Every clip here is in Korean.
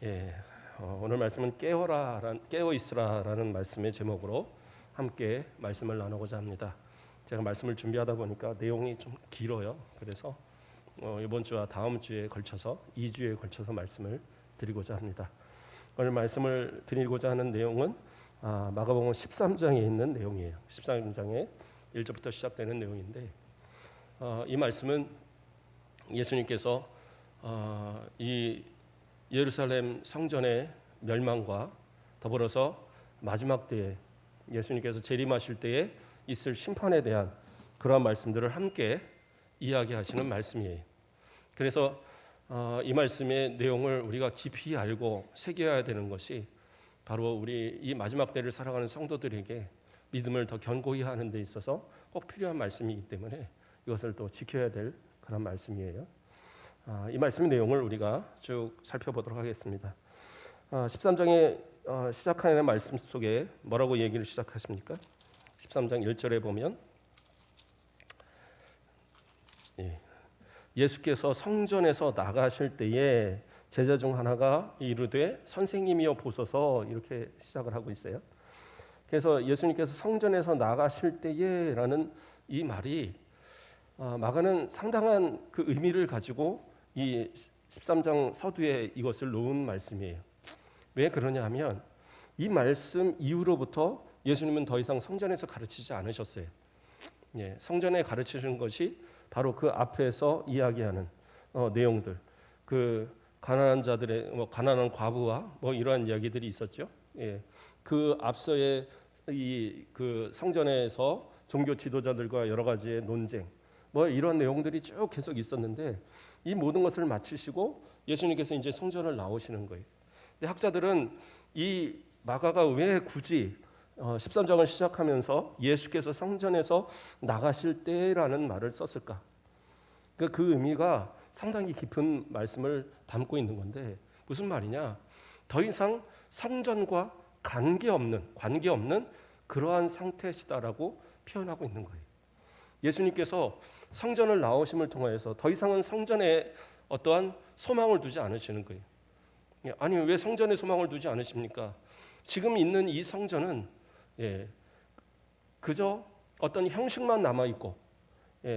예, 오늘 말씀은 깨어 있으라라는 말씀의 제목으로 함께 말씀을 나누고자 합니다. 제가 말씀을 준비하다 보니까 내용이 좀 길어요. 그래서 이번 주와 다음 주에 걸쳐서 2주에 걸쳐서 말씀을 드리고자 합니다. 오늘 말씀을 드리고자 하는 내용은 마가복음 13장에 있는 내용이에요. 13장에 1절부터 시작되는 내용인데 이 말씀은 예수님께서 이 예루살렘 성전의 멸망과 더불어서 마지막 때에 예수님께서 재림하실 때에 있을 심판에 대한 그러한 말씀들을 함께 이야기하시는 말씀이에요. 그래서 이 말씀의 내용을 우리가 깊이 알고 새겨야 되는 것이 바로 우리 이 마지막 때를 살아가는 성도들에게 믿음을 더 견고히 하는 데 있어서 꼭 필요한 말씀이기 때문에 이것을 또 지켜야 될 그런 말씀이에요. 이 말씀의 내용을 우리가 쭉 살펴보도록 하겠습니다. 13장에 시작하는 말씀 속에 뭐라고 얘기를 시작하십니까? 13장 1절에 보면 예수께서 성전에서 나가실 때에 제자 중 하나가 이르되 선생님이여 보소서, 이렇게 시작을 하고 있어요. 그래서 예수님께서 성전에서 나가실 때에 라는 이 말이 마가는 상당한 그 의미를 가지고 이 13장 서두에 이것을 놓은 말씀이에요. 왜 그러냐 하면 이 말씀 이후로부터 예수님은 더 이상 성전에서 가르치지 않으셨어요. 성전에 가르치는 것이 바로 그 앞에서 이야기하는 내용들, 그 가난한 자들의 가난한 과부와 이러한 이야기들이 있었죠. 그 앞서의 그 성전에서 종교 지도자들과 여러 가지의 논쟁, 이런 내용들이 쭉 계속 있었는데 이 모든 것을 마치시고 예수님께서 이제 성전을 나오시는 거예요. 근데 학자들은 이 마가가 왜 굳이 13장을 시작하면서 예수께서 성전에서 나가실 때라는 말을 썼을까? 그 의미가 상당히 깊은 말씀을 담고 있는 건데 무슨 말이냐? 더 이상 성전과 관계없는 그러한 상태시다라고 표현하고 있는 거예요. 예수님께서 성전을 나오심을 통해서 더 이상은 성전에 어떠한 소망을 두지 않으시는 거예요. 아니, 왜 성전에 소망을 두지 않으십니까? 지금 있는 이 성전은 그저 어떤 형식만 남아있고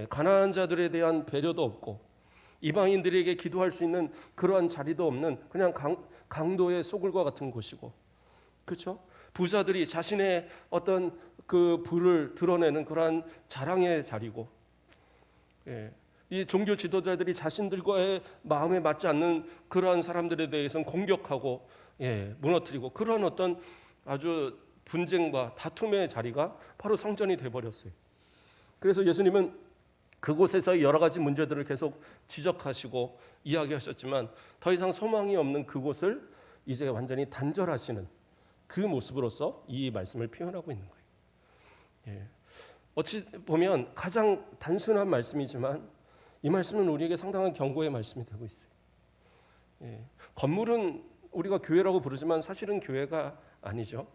가난한 자들에 대한 배려도 없고 이방인들에게 기도할 수 있는 그러한 자리도 없는 그냥 강도의 소굴과 같은 곳이고, 그렇죠? 부자들이 자신의 어떤 그 부를 드러내는 그러한 자랑의 자리고, 이 종교 지도자들이 자신들과의 마음에 맞지 않는 그러한 사람들에 대해서는 공격하고 무너뜨리고, 그런 어떤 아주 분쟁과 다툼의 자리가 바로 성전이 되어버렸어요. 그래서 예수님은 그곳에서 여러 가지 문제들을 계속 지적하시고 이야기하셨지만 더 이상 소망이 없는 그곳을 이제 완전히 단절하시는 그 모습으로서 이 말씀을 표현하고 있는 거예요. 어찌 보면 가장 단순한 말씀이지만 이 말씀은 우리에게 상당한 경고의 말씀이 되고 있어요. 건물은 우리가 교회라고 부르지만 사실은 교회가 아니죠.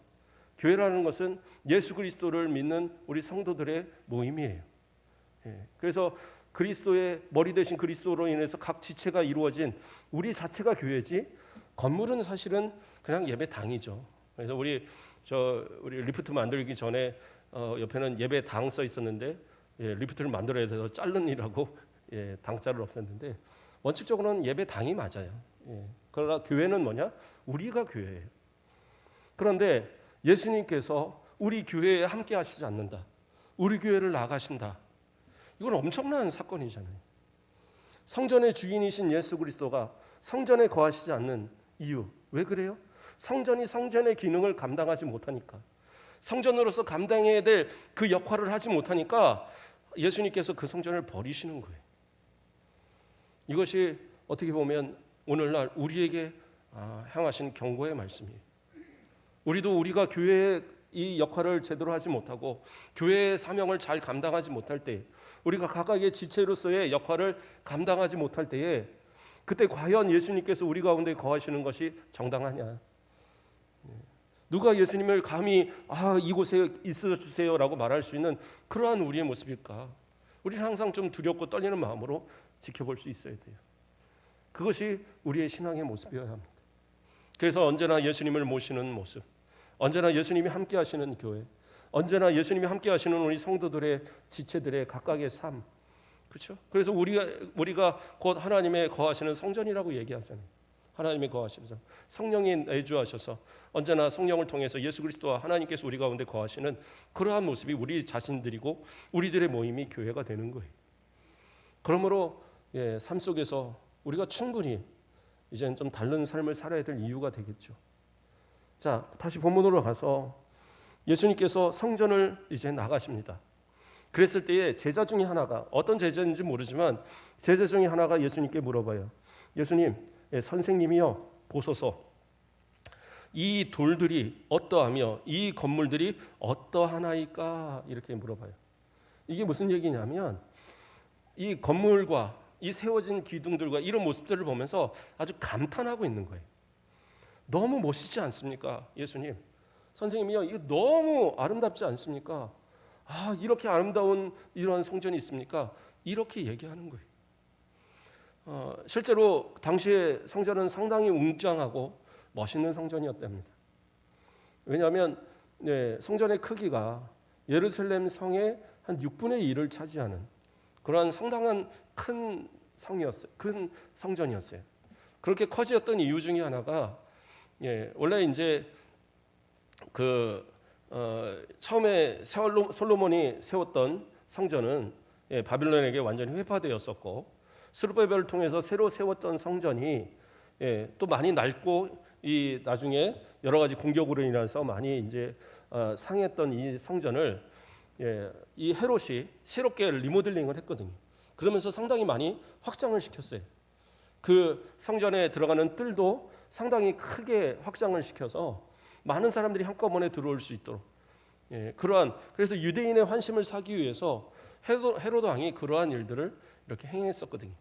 교회라는 것은 예수 그리스도를 믿는 우리 성도들의 모임이에요. 그래서 그리스도의 머리 되신 그리스도로 인해서 각 지체가 이루어진 우리 자체가 교회지, 건물은 사실은 그냥 예배당이죠. 그래서 우리 리프트 만들기 전에 옆에는 예배당 써 있었는데 리프트를 만들어야 돼서 자른이라고 당자를 없앴는데 원칙적으로는 예배당이 맞아요. 그러나 교회는 뭐냐? 우리가 교회예요. 그런데 예수님께서 우리 교회에 함께 하시지 않는다, 우리 교회를 나가신다, 이건 엄청난 사건이잖아요. 성전의 주인이신 예수 그리스도가 성전에 거하시지 않는 이유, 왜 그래요? 성전이 성전의 기능을 감당하지 못하니까, 성전으로서 감당해야 될 그 역할을 하지 못하니까 예수님께서 그 성전을 버리시는 거예요. 이것이 어떻게 보면 오늘날 우리에게 향하신 경고의 말씀이에요. 우리가 교회의 이 역할을 제대로 하지 못하고 교회의 사명을 잘 감당하지 못할 때, 우리가 각각의 지체로서의 역할을 감당하지 못할 때에 그때 과연 예수님께서 우리 가운데 거하시는 것이 정당하냐? 누가 예수님을 감히 이곳에 있어 주세요라고 말할 수 있는 그러한 우리의 모습일까? 우리는 항상 좀 두렵고 떨리는 마음으로 지켜볼 수 있어야 돼요. 그것이 우리의 신앙의 모습이어야 합니다. 그래서 언제나 예수님을 모시는 모습, 언제나 예수님이 함께 하시는 교회, 언제나 예수님이 함께 하시는 우리 성도들의 지체들의 각각의 삶, 그렇죠? 그래서 우리가 곧 하나님의 거하시는 성전이라고 얘기하잖아요. 하나님의 거하시는 성령이 내주하셔서 언제나 성령을 통해서 예수 그리스도와 하나님께서 우리 가운데 거하시는 그러한 모습이 우리 자신들이고 우리들의 모임이 교회가 되는 거예요. 그러므로 삶 속에서 우리가 충분히 이제는 좀 다른 삶을 살아야 될 이유가 되겠죠. 자, 다시 본문으로 가서 예수님께서 성전을 이제 나가십니다. 그랬을 때에 제자 중에 하나가, 어떤 제자인지 모르지만 제자 중에 하나가 예수님께 물어봐요. 예수님, 선생님이여 보소서, 이 돌들이 어떠하며 이 건물들이 어떠하나이까? 이렇게 물어봐요. 이게 무슨 얘기냐면 이 건물과 이 세워진 기둥들과 이런 모습들을 보면서 아주 감탄하고 있는 거예요. 너무 멋있지 않습니까? 예수님, 선생님이요, 이거 너무 아름답지 않습니까? 아, 이렇게 아름다운 이런 성전이 있습니까? 이렇게 얘기하는 거예요. 실제로 당시의 성전은 상당히 웅장하고 멋있는 성전이었답니다. 왜냐하면 성전의 크기가 예루살렘 성의 한 6분의 1을 차지하는 그러한 상당한 큰 성이었어요. 큰 성전이었어요. 그렇게 커지었던 이유 중에 하나가 원래 이제 처음에 솔로몬이 세웠던 성전은 바빌론에게 완전히 회파되었었고, 스룹바벨을 통해서 새로 세웠던 성전이 또 많이 낡고 이 나중에 여러 가지 공격으로 인해서 많이 이제 상했던 이 성전을 이 헤롯이 새롭게 리모델링을 했거든요. 그러면서 상당히 많이 확장을 시켰어요. 그 성전에 들어가는 뜰도 상당히 크게 확장을 시켜서 많은 사람들이 한꺼번에 들어올 수 있도록 그래서 유대인의 환심을 사기 위해서 헤롯 왕이 그러한 일들을 이렇게 행했었거든요.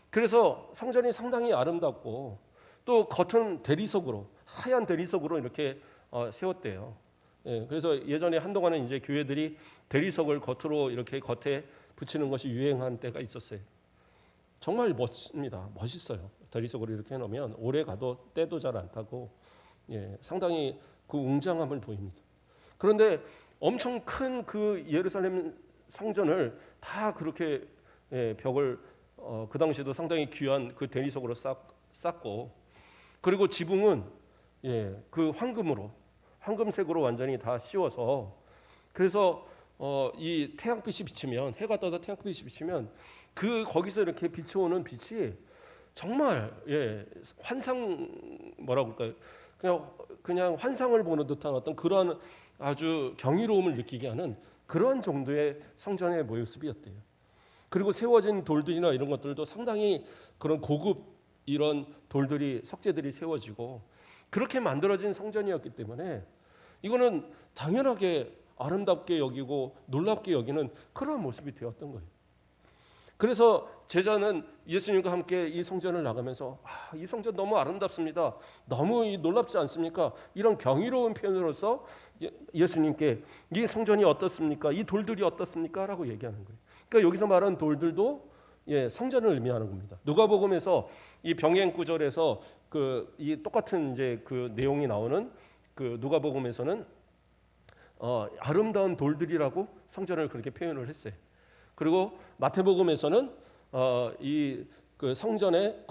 그래서 성전이 상당히 아름답고 또 겉은 대리석으로, 하얀 대리석으로 이렇게 세웠대요. 그래서 예전에 한동안은 이제 교회들이 대리석을 겉으로 이렇게 겉에 붙이는 것이 유행한 때가 있었어요. 정말 멋집니다. 멋있어요. 대리석으로 이렇게 해놓으면 오래 가도 때도 잘 안 타고 상당히 그 웅장함을 보입니다. 그런데 엄청 큰 그 예루살렘 성전을 다 그렇게 벽을 그 당시에도 상당히 귀한 그 대리석으로 쌓고, 그리고 지붕은 그 황금색으로 완전히 다 씌워서, 그래서 이 태양빛이 비치면, 해가 떠서 태양빛이 비치면 거기서 이렇게 비춰오는 빛이 정말 환상, 뭐라고 할까요? 그냥 환상을 보는 듯한 어떤 그런 아주 경이로움을 느끼게 하는 그런 정도의 성전의 모습이었대요. 그리고 세워진 돌들이나 이런 것들도 상당히 그런 고급 이런 돌들이, 석재들이 세워지고 그렇게 만들어진 성전이었기 때문에 이거는 당연하게 아름답게 여기고 놀랍게 여기는 그런 모습이 되었던 거예요. 그래서 제자는 예수님과 함께 이 성전을 나가면서 이 성전 너무 아름답습니다. 너무 놀랍지 않습니까? 이런 경이로운 표현으로서 예수님께 이 성전이 어떻습니까? 이 돌들이 어떻습니까? 라고 얘기하는 거예요. 그러니까 여기서 말하는 돌들도 성전을 의미하는 겁니다. 누가복음에서 이 병행 구절에서 이 똑같은 이제 그 내용이 나오는 그 누가복음에서는 아름다운 돌들이라고 성전을 그렇게 표현을 했어요. 그리고 마태복음에서는 이 그 성전의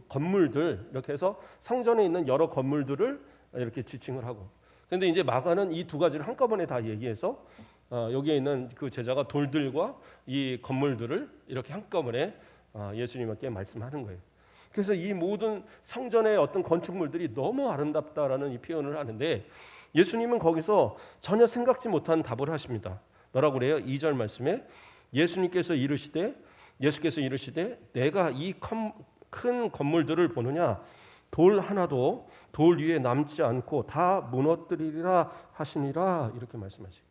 건물들 이렇게 해서 성전에 있는 여러 건물들을 이렇게 지칭을 하고, 그런데 이제 마가는 이 두 가지를 한꺼번에 다 얘기해서 여기에 있는 그 제자가 돌들과 이 건물들을 이렇게 한꺼번에 예수님께 말씀하는 거예요. 그래서 이 모든 성전의 어떤 건축물들이 너무 아름답다라는 이 표현을 하는데, 예수님은 거기서 전혀 생각지 못한 답을 하십니다. 뭐라고 그래요? 2절 말씀에 예수께서 이르시되 내가 이 큰 건물들을 보느냐? 돌 하나도 돌 위에 남지 않고 다 무너뜨리리라 하시니라, 이렇게 말씀하시죠.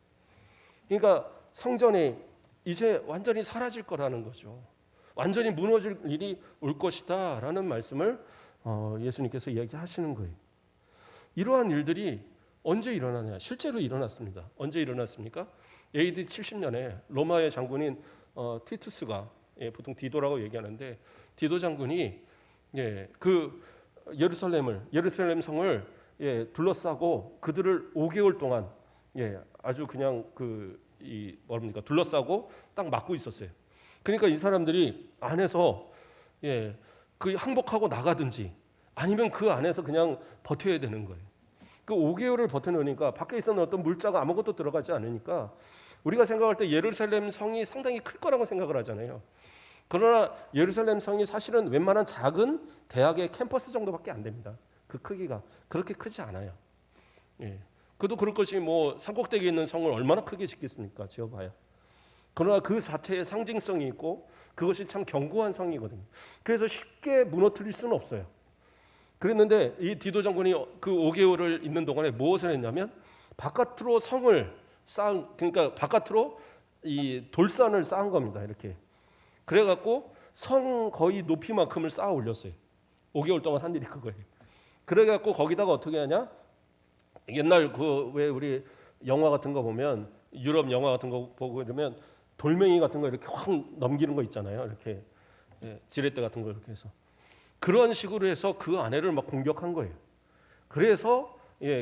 그러니까 성전이 이제 완전히 사라질 거라는 거죠. 완전히 무너질 일이 올 것이다 라는 말씀을 예수님께서 이야기하시는 거예요. 이러한 일들이 언제 일어나냐? 실제로 일어났습니다. 언제 일어났습니까? AD 70년에 로마의 장군인 티투스가, 보통 디도라고 얘기하는데, 디도 장군이 예루살렘 성을 둘러싸고 그들을 5개월 동안 아주 그냥 둘러싸고 딱 막고 있었어요. 그러니까 이 사람들이 안에서 그 항복하고 나가든지 아니면 그 안에서 그냥 버텨야 되는 거예요. 그 5개월을 버텨놓으니까 밖에 있었는 어떤 물자가 아무것도 들어가지 않으니까 우리가 생각할 때 예루살렘 성이 상당히 클 거라고 생각을 하잖아요. 그러나 예루살렘 성이 사실은 웬만한 작은 대학의 캠퍼스 정도밖에 안 됩니다. 그 크기가 그렇게 크지 않아요. 그도 그럴 것이 뭐 산꼭대기에 있는 성을 얼마나 크게 짓겠습니까? 지어봐야. 그러나 그 자체의 상징성이 있고 그것이 참 견고한 성이거든요. 그래서 쉽게 무너뜨릴 수는 없어요. 그랬는데 이 디도 장군이 그 5개월을 있는 동안에 무엇을 했냐면 바깥으로 그러니까 바깥으로 이 돌산을 쌓은 겁니다. 이렇게. 그래갖고 성 거의 높이만큼을 쌓아 올렸어요. 5개월 동안 한 일이 그거예요. 그래갖고 거기다가 어떻게 하냐? 옛날 왜 우리 영화 같은 거 보면 유럽 영화 같은 거 보고 이러면 돌멩이 같은 거 이렇게 확 넘기는 거 있잖아요. 이렇게 지렛대 같은 거 이렇게 해서 그런 식으로 해서 그 안에를 막 공격한 거예요. 그래서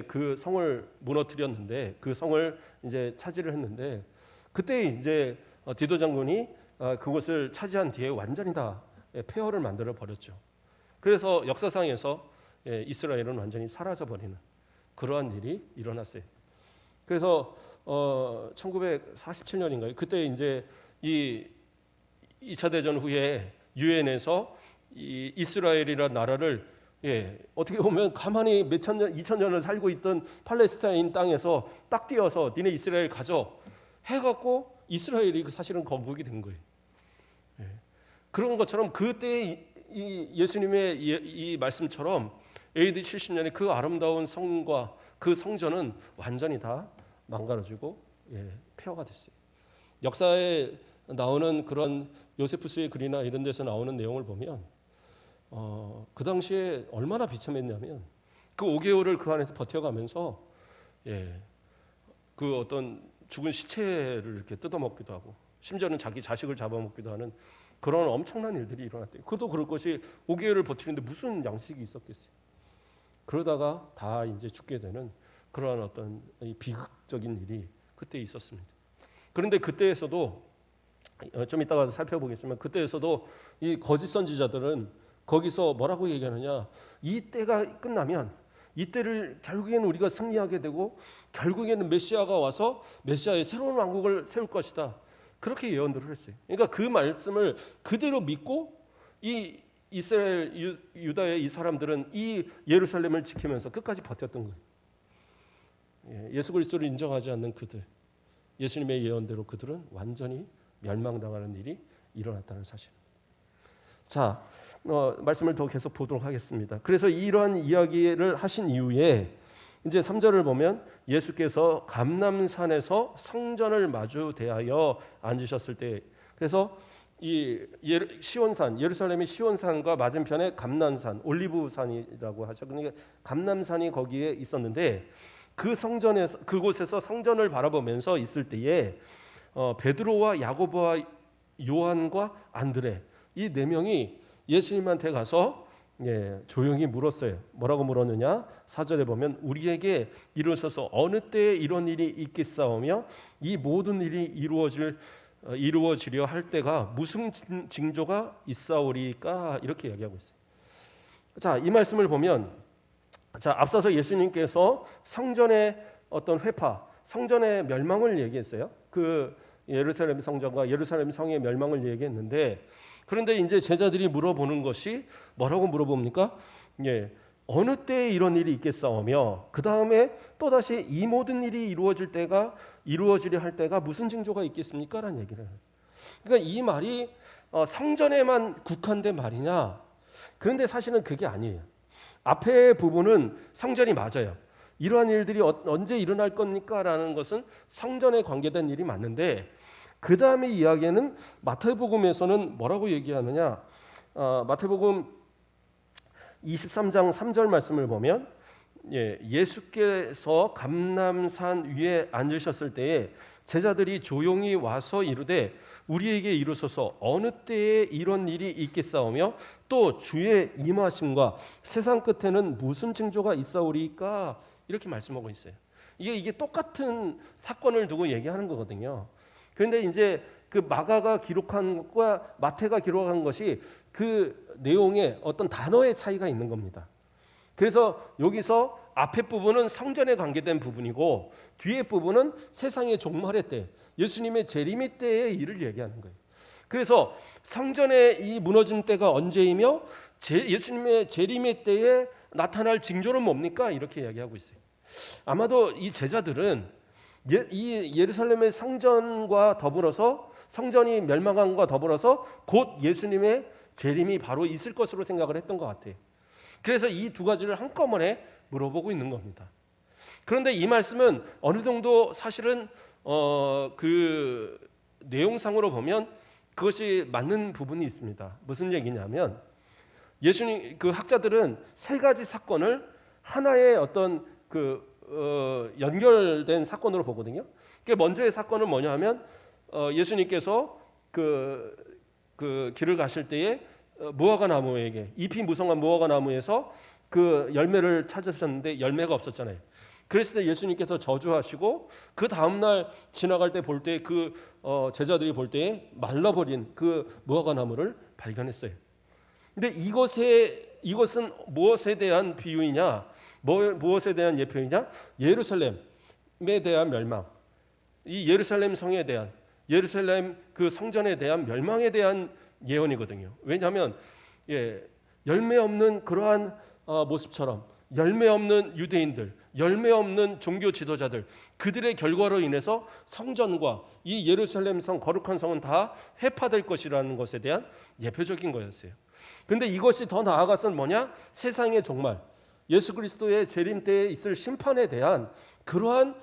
그 성을 무너뜨렸는데 그 성을 이제 차지를 했는데 그때 이제 디도 장군이 그것을 차지한 뒤에 완전히 다 폐허를 만들어 버렸죠. 그래서 역사상에서 이스라엘은 완전히 사라져 버리는 그러한 일이 일어났어요. 그래서 1947년인가요? 그때 이제 이 2차 대전 후에 유엔에서 이 이스라엘이라는 나라를 어떻게 보면 가만히 몇천 년, 2000년을 살고 있던 팔레스타인 땅에서 딱 띄어서 니네 이스라엘 가져 해갖고 이스라엘이 사실은 건국이 된 거예요. 그런 것처럼 그때 이 예수님의 이 말씀처럼 AD 70년에 그 아름다운 성과 그 성전은 완전히 다 망가져지고 폐허가 됐어요. 역사에 나오는 그런 요세푸스의 글이나 이런 데서 나오는 내용을 보면 그 당시에 얼마나 비참했냐면 그 5개월을 그 안에서 버텨가면서 그 어떤 죽은 시체를 이렇게 뜯어먹기도 하고 심지어는 자기 자식을 잡아먹기도 하는 그런 엄청난 일들이 일어났대요. 그도 그럴 것이 5개월을 버티는데 무슨 양식이 있었겠어요. 그러다가 다 이제 죽게 되는 그러한 어떤 비극적인 일이 그때 있었습니다. 그런데 그때에서도 좀 이따가 살펴보겠지만 그때에서도 이 거짓 선지자들은 거기서 뭐라고 얘기하느냐, 이 때가 끝나면 이 때를 결국에는 우리가 승리하게 되고 결국에는 메시아가 와서 메시아의 새로운 왕국을 세울 것이다. 그렇게 예언들을 했어요. 그러니까 그 말씀을 그대로 믿고 이 이스라엘 유다의 이 사람들은 이 예루살렘을 지키면서 끝까지 버텼던 거예요. 예수 그리스도를 인정하지 않는 그들, 예수님의 예언대로 그들은 완전히 멸망당하는 일이 일어났다는 사실입니다. 자, 말씀을 더 계속 보도록 하겠습니다. 그래서 이러한 이야기를 하신 이후에 이제 3절을 보면 예수께서 감람산에서 성전을 마주 대하여 앉으셨을 때, 그래서 이 시온산, 예루살렘의 시온산과 맞은편에 감람산, 올리브산이라고 하죠. 그러니까 감람산이 거기에 있었는데 그 성전에서 그곳에서 성전을 바라보면서 있을 때에 베드로와 야고보와 요한과 안드레 이 네 명이 예수님한테 가서 조용히 물었어요. 뭐라고 물었느냐? 4절에 보면 우리에게 이르셔서 어느 때에 이런 일이 있겠사오며 이 모든 일이 이루어지려 할 때가 무슨 징조가 있사오리까 이렇게 이야기하고 있어요. 자, 이 말씀을 보면 앞서서 예수님께서 성전의 어떤 회파, 성전의 멸망을 얘기했어요. 그 예루살렘 성전과 예루살렘 성의 멸망을 얘기했는데 그런데 이제 제자들이 물어보는 것이 뭐라고 물어봅니까? 어느 때에 이런 일이 있겠사오며 그 다음에 또다시 이 모든 일이 이루어지려 할 때가 무슨 징조가 있겠습니까? 라는 얘기를 해요. 그러니까 이 말이 성전에만 국한된 말이냐? 그런데 사실은 그게 아니에요. 앞에 부분은 성전이 맞아요. 이러한 일들이 언제 일어날 겁니까? 라는 것은 성전에 관계된 일이 맞는데 그 다음에 이야기는 마태복음에서는 뭐라고 얘기하느냐? 마태복음 23장 3절 말씀을 보면 예수께서 감람산 위에 앉으셨을 때에 제자들이 조용히 와서 이르되 우리에게 이르소서 어느 때에 이런 일이 있겠사오며 또 주의 임하심과 세상 끝에는 무슨 징조가 있사오리까 이렇게 말씀하고 있어요. 이게 똑같은 사건을 두고 얘기하는 거거든요. 그런데 이제 그 마가가 기록한 것과 마태가 기록한 것이 그 내용에 어떤 단어의 차이가 있는 겁니다. 그래서 여기서 앞에 부분은 성전에 관계된 부분이고 뒤에 부분은 세상의 종말의 때, 예수님의 재림의 때의 일을 얘기하는 거예요. 그래서 성전의 이 무너진 때가 언제이며 예수님의 재림의 때에 나타날 징조는 뭡니까? 이렇게 이야기하고 있어요. 아마도 이 제자들은 이 예루살렘의 성전과 더불어서 성전이 멸망함과 더불어서 곧 예수님의 재림이 바로 있을 것으로 생각을 했던 것 같아요. 그래서 이 두 가지를 한꺼번에 물어보고 있는 겁니다. 그런데 이 말씀은 어느 정도 사실은 그 내용상으로 보면 그것이 맞는 부분이 있습니다. 무슨 얘기냐면 예수님 그 학자들은 세 가지 사건을 하나의 어떤 연결된 사건으로 보거든요. 먼저의 사건은 뭐냐면 예수님께서 그 길을 가실 때에 무화과 나무에게 잎이 무성한 무화과 나무에서 그 열매를 찾으셨는데 열매가 없었잖아요. 그랬을 때 예수님께서 저주하시고 그 다음 날 지나갈 때 볼 때 그 제자들이 볼 때에 말라버린 그 무화과 나무를 발견했어요. 근데 이것은 무엇에 대한 비유이냐? 무엇에 대한 예표이냐? 예루살렘에 대한 멸망. 이 예루살렘 성에 대한 예루살렘 그 성전에 대한 멸망에 대한 예언이거든요. 왜냐하면 열매 없는 그러한 모습처럼 열매 없는 유대인들, 열매 없는 종교 지도자들, 그들의 결과로 인해서 성전과 이 예루살렘 성, 거룩한 성은 다 회파될 것이라는 것에 대한 예표적인 거였어요. 그런데 이것이 더 나아가서는 뭐냐? 세상의 종말, 예수 그리스도의 재림 때에 있을 심판에 대한 그러한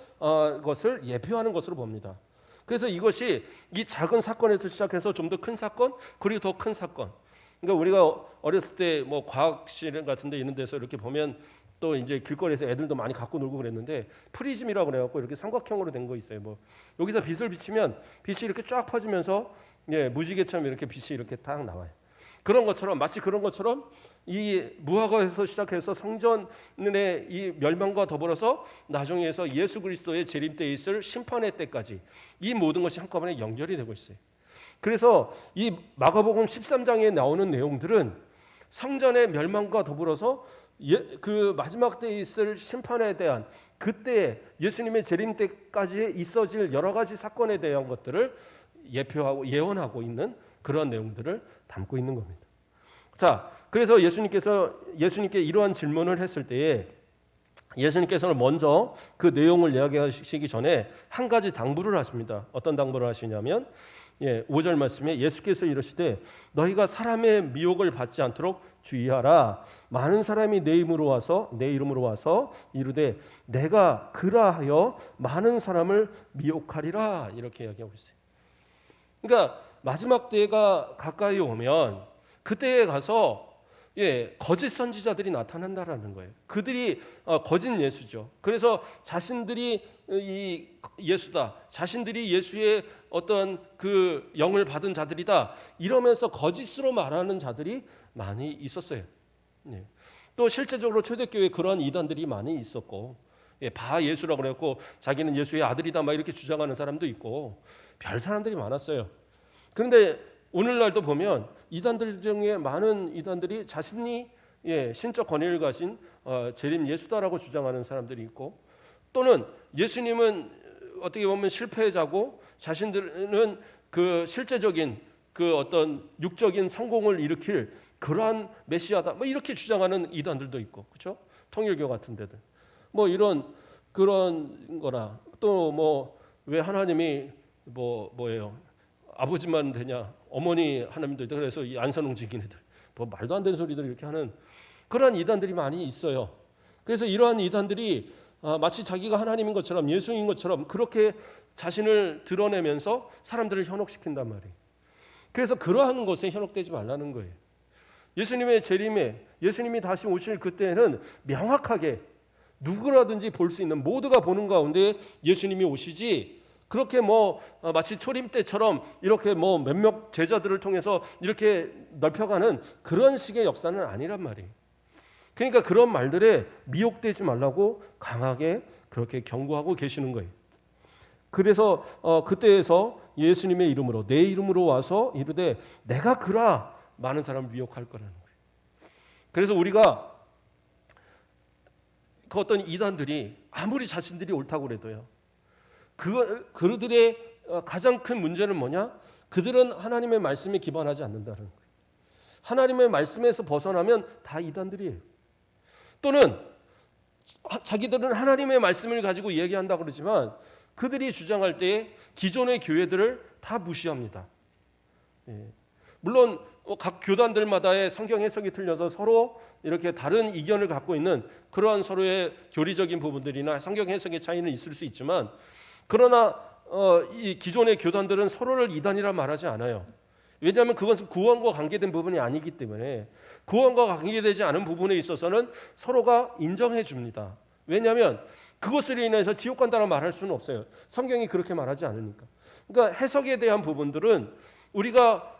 것을 예표하는 것으로 봅니다. 그래서 이것이 이 작은 사건에서 시작해서 좀 더 큰 사건, 그리고 더 큰 사건. 그러니까 우리가 어렸을 때 뭐 과학실 같은 데 있는 데서 이렇게 보면 또 이제 길거리에서 애들도 많이 갖고 놀고 그랬는데 프리즘이라고 그래갖고 이렇게 삼각형으로 된 거 있어요. 뭐 여기서 빛을 비치면 빛이 이렇게 쫙 퍼지면서 무지개처럼 이렇게 빛이 이렇게 딱 나와요. 그런 것처럼 마치 그런 것처럼 이 무화과에서 시작해서 성전의 이 멸망과 더불어서 나중에서 예수 그리스도의 재림 때에 있을 심판의 때까지 이 모든 것이 한꺼번에 연결이 되고 있어요. 그래서 이 마가복음 13장에 나오는 내용들은 성전의 멸망과 더불어서 그 마지막 때에 있을 심판에 대한 그때 예수님의 재림 때까지 있어질 여러 가지 사건에 대한 것들을 예표하고 예언하고 있는 그런 내용들을 담고 있는 겁니다. 자, 그래서 예수님께 이러한 질문을 했을 때에 예수님께서는 먼저 그 내용을 이야기하시기 전에 한 가지 당부를 하십니다. 어떤 당부를 하시냐면 5절 말씀에 예수께서 이르시되 너희가 사람의 미혹을 받지 않도록 주의하라. 많은 사람이 내 이름으로 와서 이르되 내가 그라하여 많은 사람을 미혹하리라 이렇게 이야기하고 있어요. 그러니까 마지막 때가 가까이 오면 그때에 가서 거짓 선지자들이 나타난다라는 거예요. 그들이 거짓 예수죠. 그래서 자신들이 이 예수다, 자신들이 예수의 어떤 그 영을 받은 자들이다 이러면서 거짓으로 말하는 자들이 많이 있었어요. 또 실제적으로 초대교회에 그런 이단들이 많이 있었고, 바 예수라고 그랬고 자기는 예수의 아들이다 막 이렇게 주장하는 사람도 있고 별 사람들이 많았어요. 그런데 오늘날도 보면 이단들 중에 많은 이단들이 자신이 신적 권위를 가진 재림 예수다라고 주장하는 사람들이 있고, 또는 예수님은 어떻게 보면 실패자고 자신들은 그 실제적인 그 어떤 육적인 성공을 일으킬 그러한 메시아다 뭐 이렇게 주장하는 이단들도 있고, 그렇죠? 통일교 같은 데들 뭐 이런 그런 거나 또 뭐 왜 하나님이 뭐예요? 아버지만 되냐? 어머니 하나님도 있다. 그래서 이 안산홍 지기네들 뭐 말도 안 되는 소리들 이렇게 하는 그런 이단들이 많이 있어요. 그래서 이러한 이단들이 마치 자기가 하나님인 것처럼 예수인 것처럼 그렇게 자신을 드러내면서 사람들을 현혹시킨단 말이에요. 그래서 그러한 것에 현혹되지 말라는 거예요. 예수님의 재림에 예수님이 다시 오실 그때는 명확하게 누구라든지 볼 수 있는 모두가 보는 가운데 예수님이 오시지 그렇게 마치 초림 때처럼 이렇게 몇몇 제자들을 통해서 이렇게 넓혀가는 그런 식의 역사는 아니란 말이에요. 그러니까 그런 말들에 미혹되지 말라고 강하게 그렇게 경고하고 계시는 거예요. 그래서 그때에서 예수님의 이름으로 내 이름으로 와서 이르되 내가 그라 많은 사람을 미혹할 거라는 거예요. 그래서 우리가 그 어떤 이단들이 아무리 자신들이 옳다고 그래도요. 그들의 가장 큰 문제는 뭐냐? 그들은 하나님의 말씀에 기반하지 않는다는 거예요. 하나님의 말씀에서 벗어나면 다 이단들이에요. 또는 자기들은 하나님의 말씀을 가지고 얘기한다고 그러지만 그들이 주장할 때 기존의 교회들을 다 무시합니다. 물론 각 교단들마다의 성경 해석이 틀려서 서로 이렇게 다른 이견을 갖고 있는 그러한 서로의 교리적인 부분들이나 성경 해석의 차이는 있을 수 있지만 그러나 이 기존의 교단들은 서로를 이단이라 말하지 않아요. 왜냐하면 그것은 구원과 관계된 부분이 아니기 때문에 구원과 관계되지 않은 부분에 있어서는 서로가 인정해 줍니다. 왜냐하면 그것으로 인해서 지옥 간다고 말할 수는 없어요. 성경이 그렇게 말하지 않으니까. 그러니까 해석에 대한 부분들은 우리가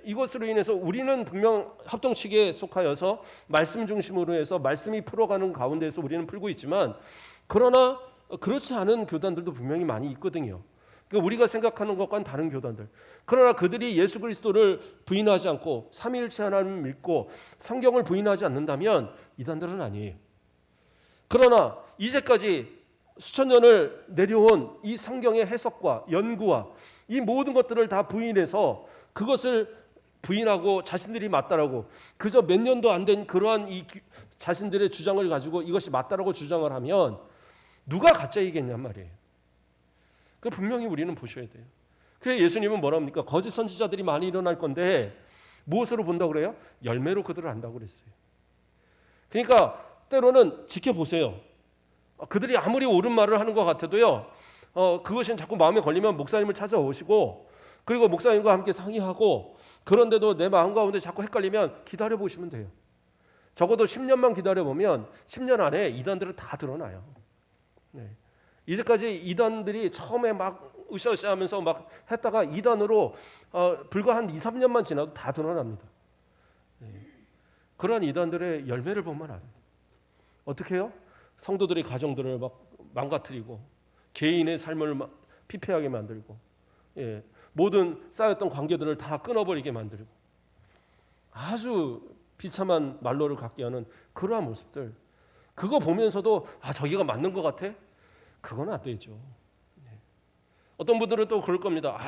이것으로 인해서 우리는 분명 합동측에 속하여서 말씀 중심으로 해서 말씀이 풀어가는 가운데서 우리는 풀고 있지만 그러나 그렇지 않은 교단들도 분명히 많이 있거든요. 그러니까 우리가 생각하는 것과는 다른 교단들. 그러나 그들이 예수 그리스도를 부인하지 않고 삼위일체 하나님을 믿고 성경을 부인하지 않는다면 이단들은 아니에요. 그러나 이제까지 수천 년을 내려온 이 성경의 해석과 연구와 이 모든 것들을 다 부인해서 그것을 부인하고 자신들이 맞다라고 그저 몇 년도 안 된 그러한 이 자신들의 주장을 가지고 이것이 맞다라고 주장을 하면 누가 가짜이겠냔 말이에요. 그 분명히 우리는 보셔야 돼요. 그래서 예수님은 뭐라 합니까? 거짓 선지자들이 많이 일어날 건데 무엇으로 본다고 그래요? 열매로 그들을 안다고 그랬어요. 그러니까 때로는 지켜보세요. 그들이 아무리 옳은 말을 하는 것 같아도요. 그것이 자꾸 마음에 걸리면 목사님을 찾아오시고 그리고 목사님과 함께 상의하고 그런데도 내 마음 가운데 자꾸 헷갈리면 기다려보시면 돼요. 적어도 10년만 기다려보면 10년 안에 이단들은 다 드러나요. 네. 이제까지 이단들이 처음에 막 으쌰으쌰하면서 막 했다가 이단으로 불과 한 2, 3년만 지나도 다 드러납니다. 네. 그러한 이단들의 열매를 보면 알아요. 어떻게 해요? 성도들의 가정들을 막 망가뜨리고 개인의 삶을 막 피폐하게 만들고 모든 쌓였던 관계들을 다 끊어버리게 만들고 아주 비참한 말로를 갖게 하는 그러한 모습들 그거 보면서도 저기가 맞는 것 같아? 그건 안 되죠. 어떤 분들은 또 그럴 겁니다.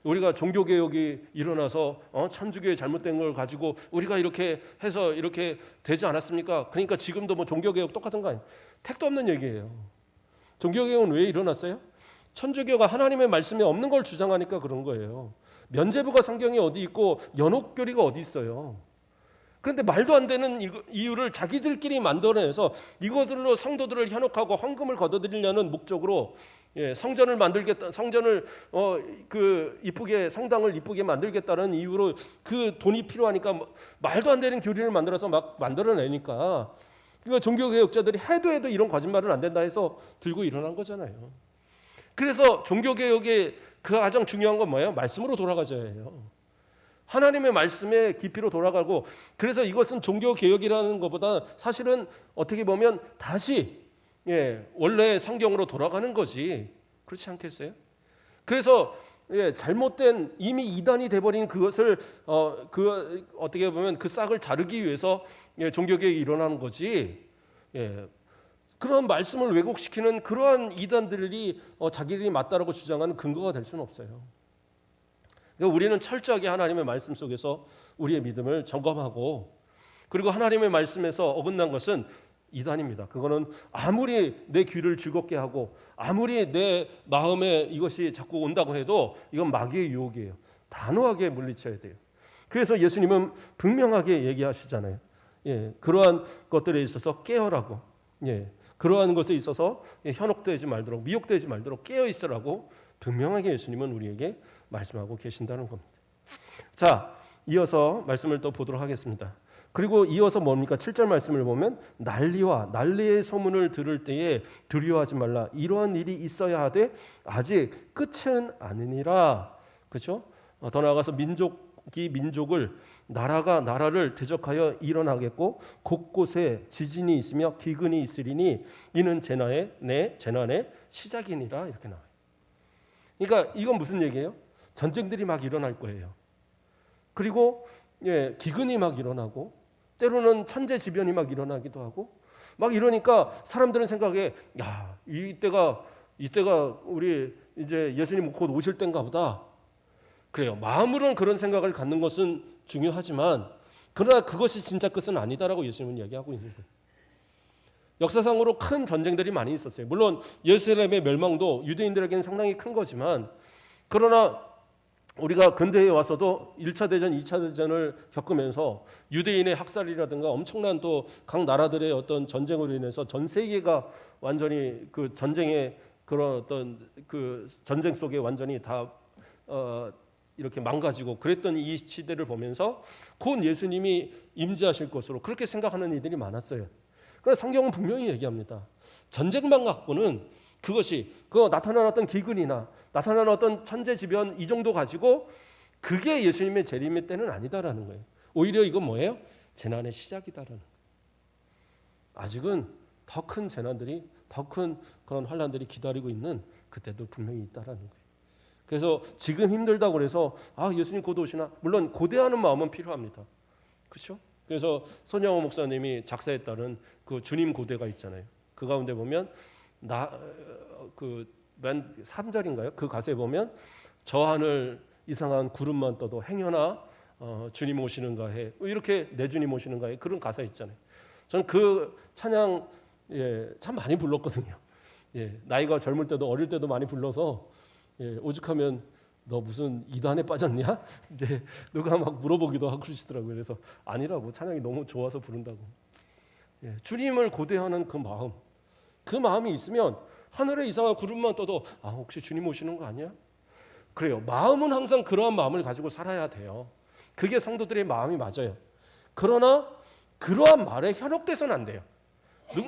우리가 종교개혁이 일어나서 천주교의 잘못된 걸 가지고 우리가 이렇게 해서 이렇게 되지 않았습니까? 그러니까 지금도 종교개혁 똑같은 거 아니에요? 택도 없는 얘기예요. 종교개혁은 왜 일어났어요? 천주교가 하나님의 말씀이 없는 걸 주장하니까 그런 거예요. 면죄부가 성경에 어디 있고 연옥교리가 어디 있어요. 그런데 말도 안 되는 이유를 자기들끼리 만들어내서 이것들로 성도들을 현혹하고 헌금을 걷어들이려는 목적으로 성전을 만들겠다, 성전을 이쁘게 성당을 이쁘게 만들겠다는 이유로 그 돈이 필요하니까 말도 안 되는 교리를 만들어서 막 만들어내니까 그러니까 종교개혁자들이 해도 이런 거짓말은 안 된다 해서 들고 일어난 거잖아요. 그래서 종교개혁의 그 가장 중요한 건 뭐예요? 말씀으로 돌아가져야 해요. 하나님의 말씀의 깊이로 돌아가고 그래서 이것은 종교개혁이라는 것보다 사실은 어떻게 보면 다시 원래 성경으로 돌아가는 거지 그렇지 않겠어요? 그래서 잘못된 이미 이단이 돼버린 그것을 어떻게 보면 그 싹을 자르기 위해서 종교개혁이 일어나는 거지 그런 말씀을 왜곡시키는 그러한 이단들이 자기들이 맞다라고 주장하는 근거가 될 수는 없어요. 그러니까 우리는 철저하게 하나님의 말씀 속에서 우리의 믿음을 점검하고 그리고 하나님의 말씀에서 어긋난 것은 이단입니다. 그거는 아무리 내 귀를 즐겁게 하고 아무리 내 마음에 이것이 자꾸 온다고 해도 이건 마귀의 유혹이에요. 단호하게 물리쳐야 돼요. 그래서 예수님은 분명하게 얘기하시잖아요. 그러한 것들에 있어서 깨어라고. 그러한 것에 있어서 현혹되지 말도록 미혹되지 말도록 깨어 있으라고 분명하게 예수님은 우리에게 말씀하고 계신다는 겁니다. 자, 이어서 말씀을 또 보도록 하겠습니다. 그리고 이어서 뭡니까? 7절 말씀을 보면 난리와 난리의 소문을 들을 때에 두려워하지 말라. 이러한 일이 있어야 하되 아직 끝은 아니니라. 그렇죠? 더 나아가서 민족이 민족을 나라가 나라를 대적하여 일어나겠고 곳곳에 지진이 있으며 기근이 있으리니 이는 재난의 시작이니라. 이렇게 나와요. 그러니까 이건 무슨 얘기예요? 전쟁들이 막 일어날 거예요. 그리고 기근이 막 일어나고 때로는 천재지변이 막 일어나기도 하고 막 이러니까 사람들은 생각에 야, 이때가 우리 이제 예수님 곧 오실 때인가 보다. 그래요. 마음으로는 그런 생각을 갖는 것은 중요하지만 그러나 그것이 진짜 끝은 아니다라고 예수님은 이야기하고 있는 거예요. 역사상으로 큰 전쟁들이 많이 있었어요. 물론 예루살렘의 멸망도 유대인들에게는 상당히 큰 거지만 그러나 우리가 근대에 와서도 1차 대전, 2차 대전을 겪으면서 유대인의 학살이라든가 엄청난 또 각 나라들의 어떤 전쟁으로 인해서 전 세계가 완전히 그 전쟁의 그런 어떤 그 전쟁 속에 완전히 다 이렇게 망가지고 그랬던 이 시대를 보면서 곧 예수님이 임재하실 것으로 그렇게 생각하는 이들이 많았어요. 그래서 성경은 분명히 얘기합니다. 전쟁만 갖고는 그것이 그 나타나는 어떤 기근이나 나타나는 어떤 천재지변 이 정도 가지고 그게 예수님의 재림의 때는 아니다라는 거예요. 오히려 이건 뭐예요? 재난의 시작이다라는 거예요. 아직은 더 큰 재난들이 더 큰 그런 환란들이 기다리고 있는 그때도 분명히 있다라는 거예요. 그래서 지금 힘들다고 그래서 예수님 곧 오시나? 물론 고대하는 마음은 필요합니다. 그렇죠? 그래서 손영호 목사님이 작사했다는 그 주님 고대가 있잖아요. 그 가운데 보면 맨 3절인가요? 그 가사에 보면 저 하늘 이상한 구름만 떠도 행여나 주님 오시는가 해. 이렇게 내 주님 오시는가 해. 그런 가사 있잖아요. 저는 그 찬양 참 많이 불렀거든요. 나이가 젊을 때도 어릴 때도 많이 불러서 오죽하면 너 무슨 이단에 빠졌냐? 이제 누가 막 물어보기도 하고 그러시더라고요. 그래서 아니라고 찬양이 너무 좋아서 부른다고. 주님을 고대하는 그 마음이 있으면 하늘에 이상한 구름만 떠도 혹시 주님 오시는 거 아니야? 그래요. 마음은 항상 그러한 마음을 가지고 살아야 돼요. 그게 성도들의 마음이 맞아요. 그러나 그러한 말에 현혹돼서는 안 돼요.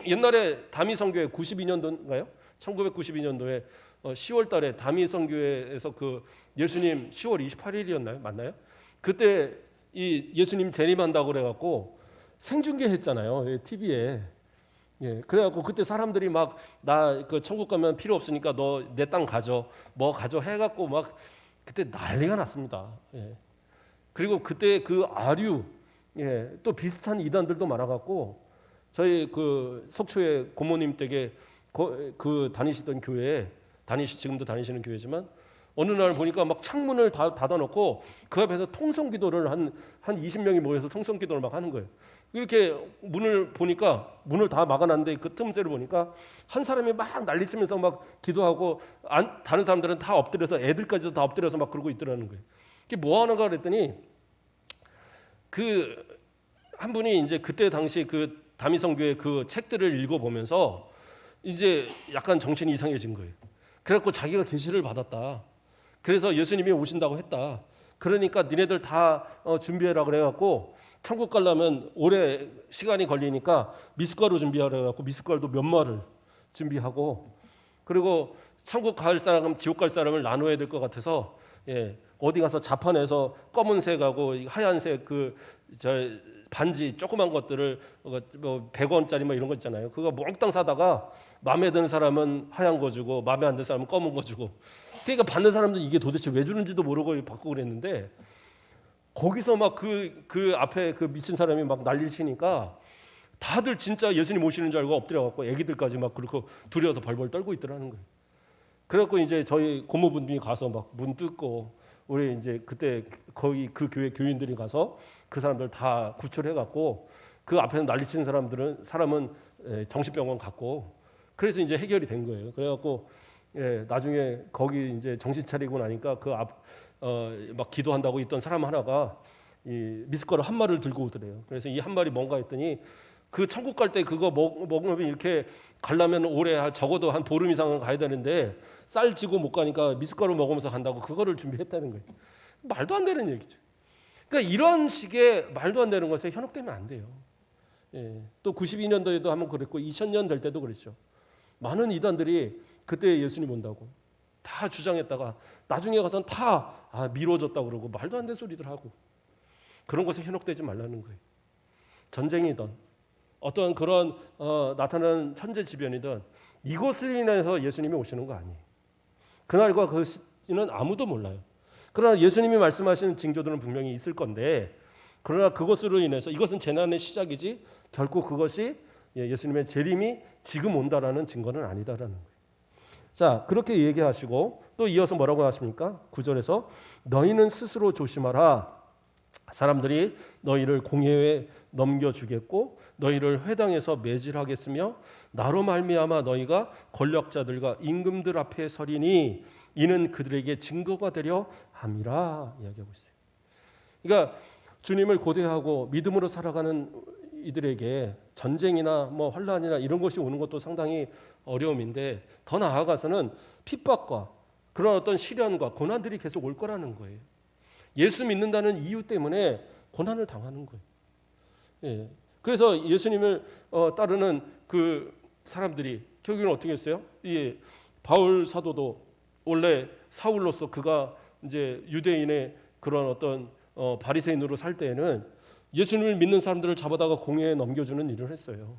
옛날에 다미성교회 92년도인가요? 1992년도에 10월 달에 다미성교회에서 그 예수님 10월 28일이었나요? 맞나요? 그때 이 예수님 재림한다고 그래갖고 생중계 했잖아요. TV에. 그래갖고 그때 사람들이 막 나 그 천국 가면 필요 없으니까 너 내 땅 가져 뭐 가져 해갖고 막 그때 난리가 났습니다. 그리고 그때 그 아류 또 비슷한 이단들도 많아갖고 저희 그 속초의 고모님 댁에 그 다니시던 교회에 지금도 다니시는 교회지만 어느 날 보니까 막 창문을 다 닫아놓고 그 앞에서 통성기도를 한 20명이 모여서 통성기도를 막 하는 거예요. 이렇게 문을 보니까 문을 다 막아놨는데 그 틈새를 보니까 한 사람이 막 난리치면서 막 기도하고 다른 사람들은 다 엎드려서 애들까지도 다 엎드려서 막 그러고 있더라는 거예요. 이게 뭐 하는가 그랬더니 그 한 분이 이제 그때 당시 그 다미성교회 그 책들을 읽어보면서 이제 약간 정신이 이상해진 거예요. 그래갖고 자기가 계시를 받았다. 그래서 예수님이 오신다고 했다. 그러니까 니네들 다 준비해라 그래갖고 천국 가려면 오래 시간이 걸리니까 미숫가루 준비하라 그래갖고 미숫가루도 몇 마를 준비하고 그리고 천국 갈 사람, 지옥 갈 사람을 나눠야 될 것 같아서 어디 가서 자판에서 검은색하고 하얀색 반지 조그만 것들을 뭐 100원짜리 뭐 이런 거 있잖아요. 그거 몽땅 사다가 마음에 드는 사람은 하얀 거 주고 마음에 안 드는 사람은 검은 거 주고. 그러니까 받는 사람들은 이게 도대체 왜 주는지도 모르고 받고 그랬는데 거기서 막 그 앞에 그 미친 사람이 막 난리를 치니까 다들 진짜 예수님 오시는 줄 알고 엎드려 갖고 애기들까지 막 그렇게 두려워서 벌벌 떨고 있더라는 거예요. 그래갖고 이제 저희 고모분들이 가서 막 문 뜯고 우리 이제 그때 거기 그 교회 교인들이 가서 그 사람들 다 구출해갖고 그 앞에서 난리치는 사람은 정신병원 갔고 그래서 이제 해결이 된 거예요. 그래갖고 나중에 거기 이제 정신 차리고 나니까 그 막 기도한다고 있던 사람 하나가 이 미숫가루 한 마리를 들고 오더래요. 그래서 이 한 마리 뭔가 했더니 그 천국 갈 때 그거 먹으면 이렇게 가려면 올해 적어도 한 보름 이상은 가야 되는데 쌀 지고 못 가니까 미숫가루 먹으면서 간다고 그거를 준비했다는 거예요. 말도 안 되는 얘기죠. 그러니까 이런 식의 말도 안 되는 것에 현혹되면 안 돼요. 예. 또 92년도에도 한번 그랬고 2000년 될 때도 그랬죠. 많은 이단들이 그때 예수님 온다고 다 주장했다가 나중에 가서는 다 미뤄졌다고 그러고 말도 안 되는 소리들 하고, 그런 것에 현혹되지 말라는 거예요. 전쟁이든 어떤 그런 나타나는 천재지변이든 이것을 인해서 예수님이 오시는 거 아니에요. 그날과 그 시는 아무도 몰라요. 그러나 예수님이 말씀하시는 징조들은 분명히 있을 건데, 그러나 그것으로 인해서 이것은 재난의 시작이지 결코 그것이 예수님의 재림이 지금 온다라는 증거는 아니다라는 거예요. 자, 그렇게 얘기하시고 또 이어서 뭐라고 하십니까? 9절에서 너희는 스스로 조심하라. 사람들이 너희를 공회에 넘겨주겠고 너희를 회당에서 매질하겠으며 나로 말미암아 너희가 권력자들과 임금들 앞에 서리니 이는 그들에게 증거가 되려 함이라 이야기하고 있어요. 그러니까 주님을 고대하고 믿음으로 살아가는 이들에게 전쟁이나 뭐 환란이나 이런 것이 오는 것도 상당히 어려움인데, 더 나아가서는 핍박과 그런 어떤 시련과 고난들이 계속 올 거라는 거예요. 예수 믿는다는 이유 때문에 고난을 당하는 거예요. 예. 그래서 예수님을 따르는 그 사람들이 결국에는 어떻게 했어요? 이 바울 사도도 원래 사울로서 그가 이제 유대인의 그런 어떤 바리새인으로 살 때에는 예수님을 믿는 사람들을 잡아다가 공회에 넘겨주는 일을 했어요.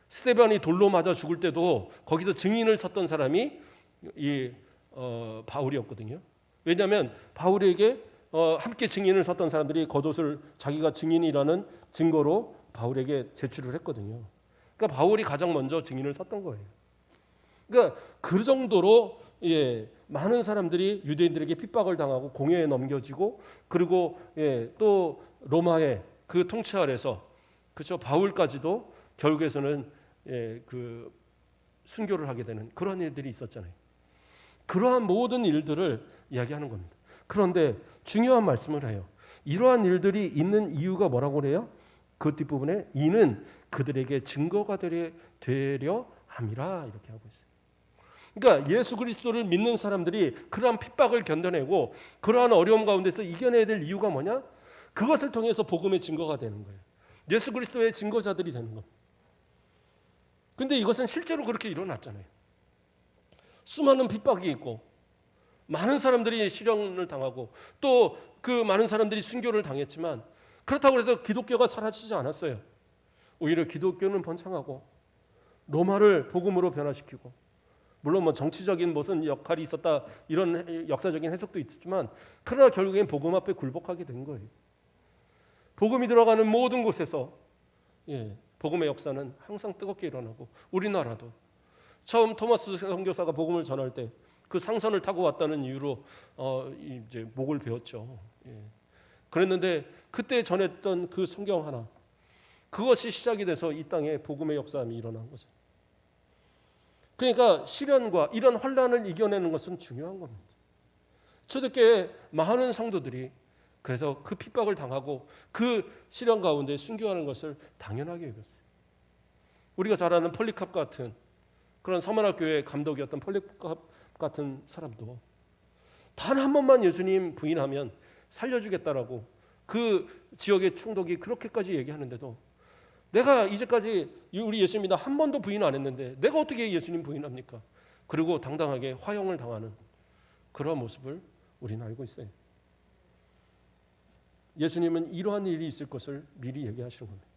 스데반이 돌로 맞아 죽을 때도 거기서 증인을 섰던 사람이 이 바울이었거든요. 왜냐하면 바울에게 함께 증인을 섰던 사람들이 겉옷을 자기가 증인이라는 증거로 바울에게 제출을 했거든요. 그러니까 바울이 가장 먼저 증인을 섰던 거예요. 그러니까 그 정도로 많은 사람들이 유대인들에게 핍박을 당하고 공회에 넘겨지고, 그리고 또 로마의 그 통치 아래서 그렇죠, 바울까지도 결국에서는 그 순교를 하게 되는 그런 일들이 있었잖아요. 그러한 모든 일들을 이야기하는 겁니다. 그런데 중요한 말씀을 해요. 이러한 일들이 있는 이유가 뭐라고 그래요? 그 뒷부분에 이는 그들에게 증거가 되려 함이라 이렇게 하고 있어요. 그러니까 예수 그리스도를 믿는 사람들이 그러한 핍박을 견뎌내고 그러한 어려움 가운데서 이겨내야 될 이유가 뭐냐? 그것을 통해서 복음의 증거가 되는 거예요. 예수 그리스도의 증거자들이 되는 겁니다. 근데 이것은 실제로 그렇게 일어났잖아요. 수많은 핍박이 있고 많은 사람들이 시련을 당하고 또 그 많은 사람들이 순교를 당했지만, 그렇다고 해서 기독교가 사라지지 않았어요. 오히려 기독교는 번창하고 로마를 복음으로 변화시키고, 물론 뭐 정치적인 무슨 역할이 있었다 이런 역사적인 해석도 있지만, 그러나 결국엔 복음 앞에 굴복하게 된 거예요. 복음이 들어가는 모든 곳에서 복음의 역사는 항상 뜨겁게 일어나고, 우리나라도 처음 토마스 선교사가 복음을 전할 때 그 상선을 타고 왔다는 이유로 이제 목을 베었죠. 그랬는데 그때 전했던 그 성경 하나, 그것이 시작이 돼서 이 땅에 복음의 역사함이 일어난 거죠. 그러니까 시련과 이런 환란을 이겨내는 것은 중요한 겁니다. 초대교회 많은 성도들이 그래서 그 핍박을 당하고 그 시련 가운데 순교하는 것을 당연하게 여겼어요. 우리가 잘 아는 폴리캅 같은 그런 서문학 교회 감독이었던 폴리캅 같은 사람도 단 한 번만 예수님 부인하면 살려주겠다라고 그 지역의 충독이 그렇게까지 얘기하는데도, 내가 이제까지 우리 예수님이다 한 번도 부인 안 했는데 내가 어떻게 예수님 부인합니까? 그리고 당당하게 화형을 당하는 그런 모습을 우리는 알고 있어요. 예수님은 이러한 일이 있을 것을 미리 얘기하시는 겁니다.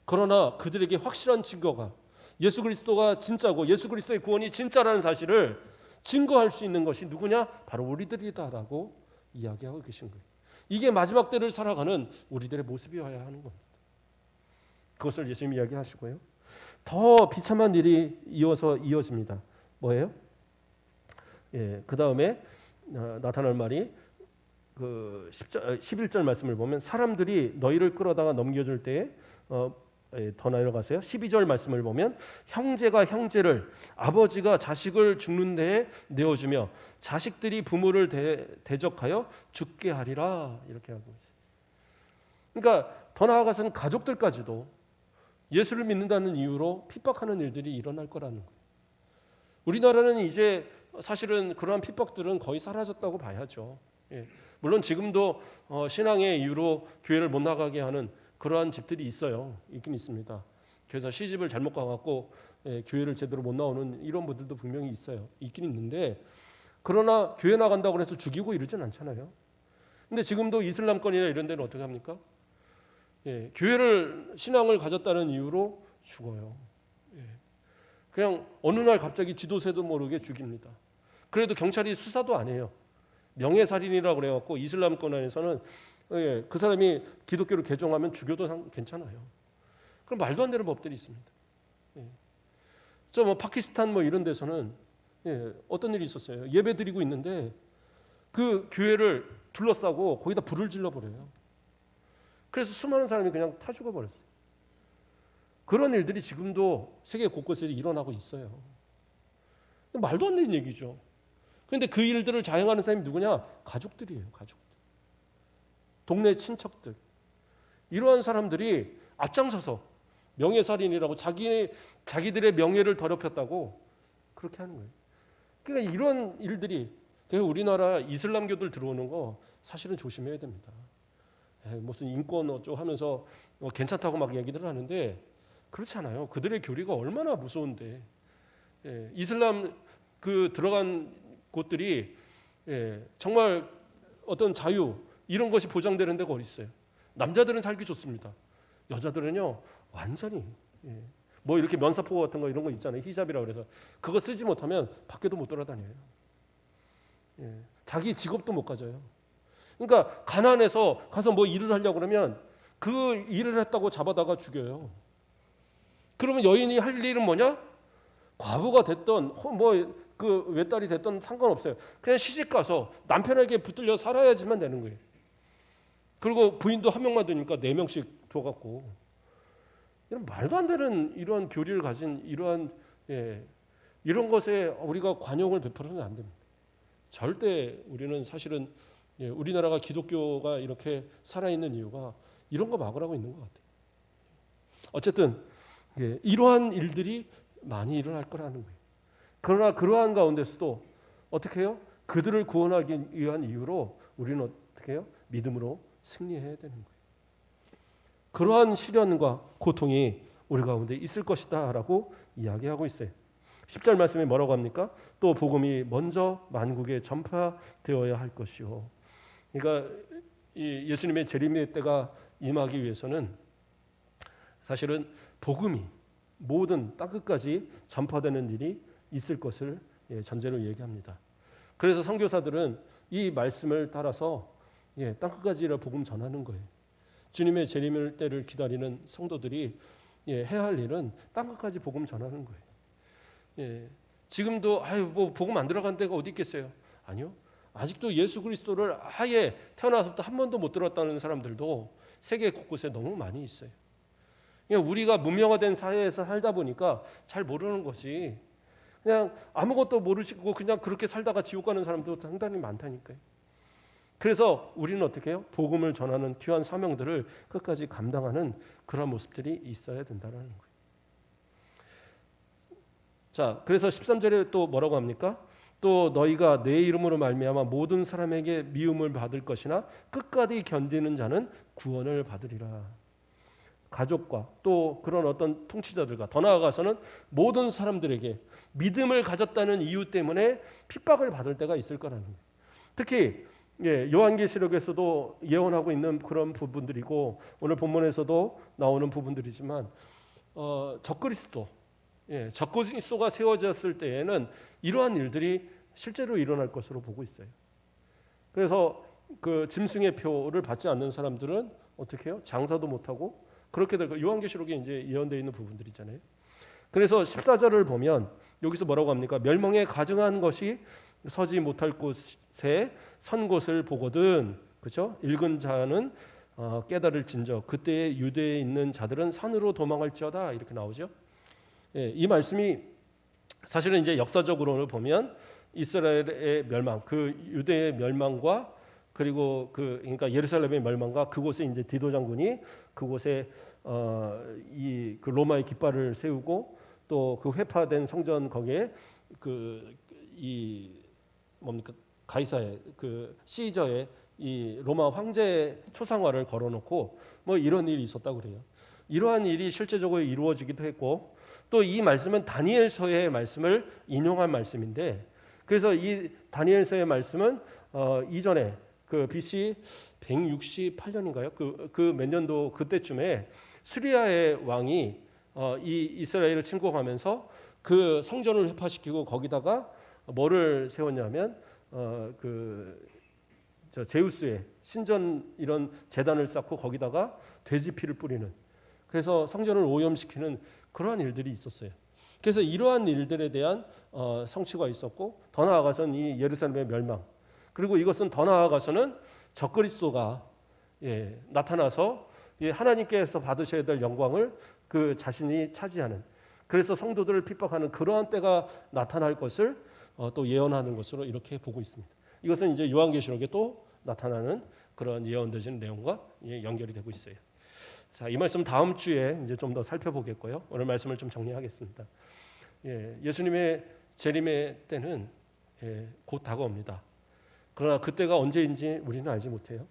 그러나 그들에게 확실한 증거가 예수 그리스도가 진짜고 예수 그리스도의 구원이 진짜라는 사실을 증거할 수 있는 것이 누구냐? 바로 우리들이다라고 이야기하고 계신 거예요. 이게 마지막 때를 살아가는 우리들의 모습이어야 하는 겁니다. 그것을 예수님이 이야기하시고요. 더 비참한 일이 이어집니다. 뭐예요? 그 다음에 나타날 말이 그 11절 말씀을 보면 사람들이 너희를 끌어다가 넘겨줄 때에 더 내려가세요. 12절 말씀을 보면 형제가 형제를, 아버지가 자식을 죽는 데에 내어주며 자식들이 부모를 대적하여 죽게 하리라 이렇게 하고 있어요. 그러니까 더 나아가서는 가족들까지도 예수를 믿는다는 이유로 핍박하는 일들이 일어날 거라는 거예요. 우리나라는 이제 사실은 그러한 핍박들은 거의 사라졌다고 봐야죠. 물론 지금도 신앙의 이유로 교회를 못 나가게 하는 그러한 집들이 있어요. 있긴 있습니다. 그래서 시집을 잘못 가갖고 교회를 제대로 못 나오는 이런 분들도 분명히 있어요. 있긴 있는데 그러나 교회 나간다고 해서 죽이고 이러진 않잖아요. 근데 지금도 이슬람권이나 이런 데는 어떻게 합니까? 교회를 신앙을 가졌다는 이유로 죽어요. 그냥 어느 날 갑자기 지도새도 모르게 죽입니다. 그래도 경찰이 수사도 안 해요. 명예살인이라고 그래갖고 이슬람권 안에서는 그 사람이 기독교를 개종하면 죽여도 괜찮아요. 그럼 말도 안 되는 법들이 있습니다. 저 뭐 파키스탄 뭐 이런 데서는 어떤 일이 있었어요. 예배 드리고 있는데 그 교회를 둘러싸고 거기다 불을 질러 버려요. 그래서 수많은 사람이 그냥 타 죽어 버렸어요. 그런 일들이 지금도 세계 곳곳에 일어나고 있어요. 말도 안 되는 얘기죠. 그런데 그 일들을 자행하는 사람이 누구냐? 가족들이에요. 가족들. 동네 친척들. 이러한 사람들이 앞장서서 명예살인이라고 자기들의 명예를 더럽혔다고 그렇게 하는 거예요. 그러니까 이런 일들이 우리나라 이슬람교들 들어오는 거 사실은 조심해야 됩니다. 무슨 인권 어쩌고 하면서 괜찮다고 막 얘기들 하는데 그렇지 않아요. 그들의 교리가 얼마나 무서운데 이슬람 그 들어간 곳들이 정말 어떤 자유 이런 것이 보장되는 데가 어디 있어요. 남자들은 살기 좋습니다. 여자들은요 완전히 뭐 이렇게 면사포 같은 거 이런 거 있잖아요. 히잡이라고 그래서 그거 쓰지 못하면 밖에도 못 돌아다녀요. 자기 직업도 못 가져요. 그러니까 가난해서 가서 뭐 일을 하려고 그러면 그 일을 했다고 잡아다가 죽여요. 그러면 여인이 할 일은 뭐냐? 과부가 됐던 뭐 그 외딸이 됐던 상관없어요. 그냥 시집 가서 남편에게 붙들려 살아야지만 되는 거예요. 그리고 부인도 한 명만 되니까 4명씩 줘갖고 이런 말도 안 되는 이러한 교리를 가진 이러한 이런 것에 우리가 관용을 베풀어서는 안 됩니다. 절대 우리는 사실은 우리나라가 기독교가 이렇게 살아있는 이유가 이런 거 막으라고 있는 것 같아요. 어쨌든 이러한 일들이 많이 일어날 거라는 거예요. 그러나 그러한 가운데서도 어떻게 해요? 그들을 구원하기 위한 이유로 우리는 어떻게 해요? 믿음으로 승리해야 되는 거예요. 그러한 시련과 고통이 우리 가운데 있을 것이다 라고 이야기하고 있어요. 10절 말씀에 뭐라고 합니까? 또 복음이 먼저 만국에 전파되어야 할 것이요. 그러니까 이 예수님의 재림의 때가 임하기 위해서는 사실은 복음이 모든 땅끝까지 전파되는 일이 있을 것을 전제로 얘기합니다. 그래서 선교사들은 이 말씀을 따라서 땅끝까지 복음 전하는 거예요. 주님의 재림의 때를 기다리는 성도들이 해야 할 일은 땅끝까지 복음 전하는 거예요. 지금도 뭐 복음 안 들어간 데가 어디 있겠어요? 아니요. 아직도 예수 그리스도를 아예 태어나서부터 한 번도 못 들었다는 사람들도 세계 곳곳에 너무 많이 있어요. 우리가 문명화된 사회에서 살다 보니까 잘 모르는 것이 그냥 아무것도 모르시고 그냥 그렇게 살다가 지옥 가는 사람도 상당히 많다니까요. 그래서 우리는 어떻게 해요? 복음을 전하는 귀한 사명들을 끝까지 감당하는 그런 모습들이 있어야 된다는 거예요. 자, 그래서 13절에 또 뭐라고 합니까? 또 너희가 내 이름으로 말미암아 모든 사람에게 미움을 받을 것이나 끝까지 견디는 자는 구원을 받으리라. 가족과 또 그런 어떤 통치자들과 더 나아가서는 모든 사람들에게 믿음을 가졌다는 이유 때문에 핍박을 받을 때가 있을 거라는 거예요. 특히 요한계시록에서도 예언하고 있는 그런 부분들이고 오늘 본문에서도 나오는 부분들이지만 적그리스도가 세워졌을 때에는 이러한 일들이 실제로 일어날 것으로 보고 있어요. 그래서 그 짐승의 표를 받지 않는 사람들은 어떻게 해요? 장사도 못하고 그렇게 될 거예요. 요한계시록에 이제 예언되어 있는 부분들이잖아요. 그래서 14절을 보면 여기서 뭐라고 합니까? 멸망에 가증한 것이 서지 못할 곳에 선 곳을 보거든. 그렇죠? 읽은 자는 깨달을진저 그때에 유대에 있는 자들은 산으로 도망할지어다 이렇게 나오죠. 이 말씀이 사실은 이제 역사적으로 보면 이스라엘의 멸망, 그 유대의 멸망과 그리고 그러니까 예루살렘의 멸망과 그곳에 이제 디도 장군이 그곳에 그 로마의 깃발을 세우고 또 그 회파된 성전 거기에 뭡니까 가이사의 그 시저의 이 로마 황제 초상화를 걸어놓고 뭐 이런 일이 있었다고 그래요. 이러한 일이 실제적으로 이루어지기도 했고 또 이 말씀은 다니엘서의 말씀을 인용한 말씀인데 그래서 이 다니엘서의 말씀은 이전에 그 BC 168년인가요? 그 몇 년도 그때쯤에 수리아의 왕이 이 이스라엘을 침공하면서 그 성전을 회파시키고 거기다가 뭐를 세웠냐면 저 제우스의 신전 이런 제단을 쌓고 거기다가 돼지 피를 뿌리는 그래서 성전을 오염시키는 그러한 일들이 있었어요. 그래서 이러한 일들에 대한 성취가 있었고 더 나아가서는 이 예루살렘의 멸망 그리고 이것은 더 나아가서는 적그리스도가 나타나서 하나님께서 받으셔야 될 영광을 그 자신이 차지하는 그래서 성도들을 핍박하는 그러한 때가 나타날 것을 또 예언하는 것으로 이렇게 보고 있습니다. 이것은 이제 요한계시록에 또 나타나는 그런 예언되는 내용과 연결이 되고 있어요. 자, 이 말씀 다음 주에 이제 좀 더 살펴보겠고요. 오늘 말씀을 좀 정리하겠습니다. 예수님의 재림의 때는 곧 다가옵니다. 그러나 그때가 언제인지 우리는 알지 못해요.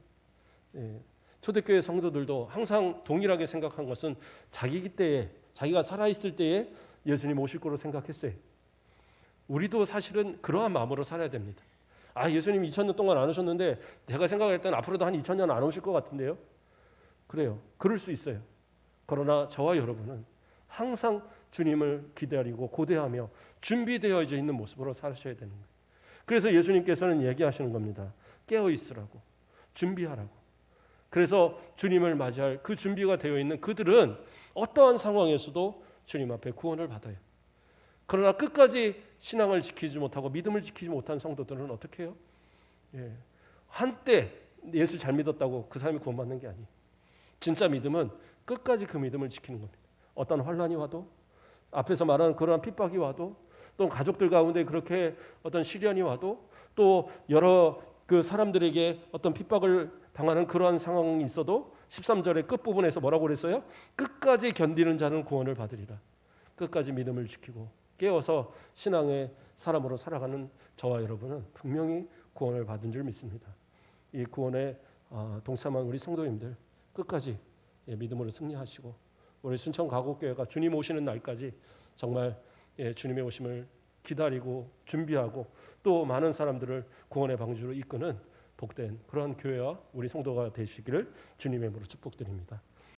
초대교회 성도들도 항상 동일하게 생각한 것은 자기 때에 자기가 살아있을 때에 예수님 오실 거로 생각했어요. 우리도 사실은 그러한 마음으로 살아야 됩니다. 예수님 2000년 동안 안 오셨는데 제가 생각할 때는 앞으로도 한 2000년 안 오실 것 같은데요. 그래요. 그럴 수 있어요. 그러나 저와 여러분은 항상 주님을 기다리고 고대하며 준비되어 있는 모습으로 살아셔야 되는 거예요. 그래서 예수님께서는 얘기하시는 겁니다. 깨어 있으라고, 준비하라고. 그래서 주님을 맞이할 그 준비가 되어 있는 그들은 어떠한 상황에서도 주님 앞에 구원을 받아요. 그러나 끝까지 신앙을 지키지 못하고 믿음을 지키지 못한 성도들은 어떻게 해요? 한때 예수 잘 믿었다고 그 사람이 구원받는 게 아니에요. 진짜 믿음은 끝까지 그 믿음을 지키는 겁니다. 어떤 환난이 와도 앞에서 말하는 그러한 핍박이 와도 또 가족들 가운데 그렇게 어떤 시련이 와도 또 여러 그 사람들에게 어떤 핍박을 당하는 그러한 상황이 있어도 13절의 끝부분에서 뭐라고 그랬어요? 끝까지 견디는 자는 구원을 받으리라. 끝까지 믿음을 지키고 깨어서 신앙의 사람으로 살아가는 저와 여러분은 분명히 구원을 받은 줄 믿습니다. 이 구원에 동참한 우리 성도님들 끝까지 믿음으로 승리하시고 우리 순천 가곡교회가 주님 오시는 날까지 정말 주님의 오심을 기다리고 준비하고 또 많은 사람들을 구원의 방주로 이끄는 복된 그러한 교회와 우리 성도가 되시기를 주님의 이름으로 축복드립니다.